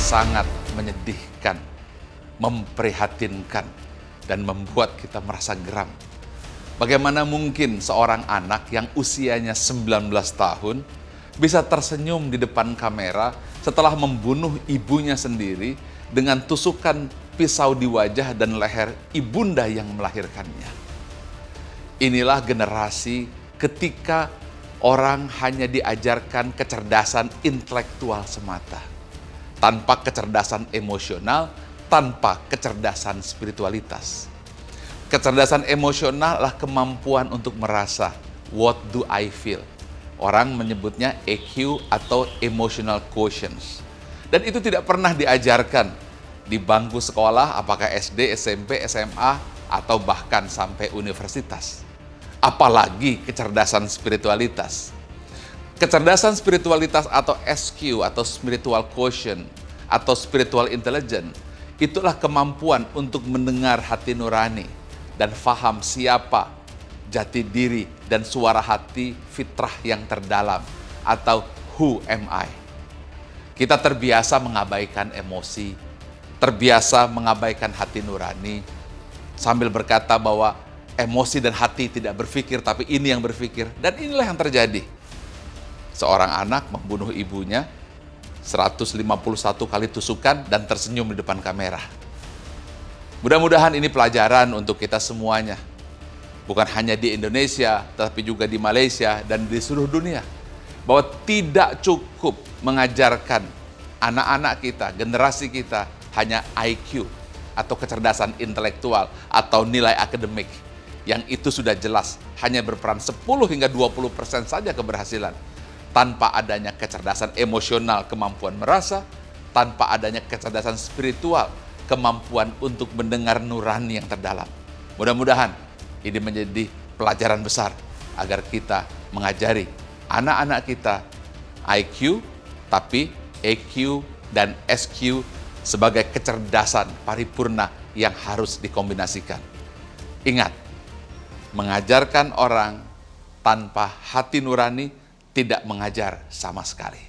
sangat menyedihkan, memprihatinkan, dan membuat kita merasa geram. Bagaimana mungkin seorang anak yang usianya 19 tahun bisa tersenyum di depan kamera setelah membunuh ibunya sendiri dengan tusukan pisau di wajah dan leher ibunda yang melahirkannya. Inilah generasi ketika orang hanya diajarkan kecerdasan intelektual semata, tanpa kecerdasan emosional, tanpa kecerdasan spiritualitas. Kecerdasan emosional adalah kemampuan untuk merasa, what do I feel? Orang menyebutnya EQ atau emotional quotient. Dan itu tidak pernah diajarkan di bangku sekolah, apakah SD, SMP, SMA, atau bahkan sampai universitas. Apalagi kecerdasan spiritualitas. Kecerdasan spiritualitas atau SQ atau spiritual quotient atau spiritual intelligence, itulah kemampuan untuk mendengar hati nurani dan faham siapa jati diri dan suara hati fitrah yang terdalam atau who am I. Kita terbiasa mengabaikan emosi, terbiasa mengabaikan hati nurani, sambil berkata bahwa emosi dan hati tidak berpikir, tapi ini yang berpikir. Dan inilah yang terjadi. Seorang anak membunuh ibunya 151 kali tusukan dan tersenyum di depan kamera. Mudah-mudahan ini pelajaran untuk kita semuanya. Bukan hanya di Indonesia, tetapi juga di Malaysia dan di seluruh dunia. Bahwa tidak cukup mengajarkan anak-anak kita, generasi kita, hanya IQ atau kecerdasan intelektual atau nilai akademik. Yang itu sudah jelas hanya berperan 10 hingga 20% saja keberhasilan. Tanpa adanya kecerdasan emosional, kemampuan merasa, tanpa adanya kecerdasan spiritual, kemampuan untuk mendengar nurani yang terdalam. Mudah-mudahan ini menjadi pelajaran besar agar kita mengajari anak-anak kita IQ, tapi EQ dan SQ sebagai kecerdasan paripurna yang harus dikombinasikan. Ingat, mengajarkan orang tanpa hati nurani tidak mengajar sama sekali.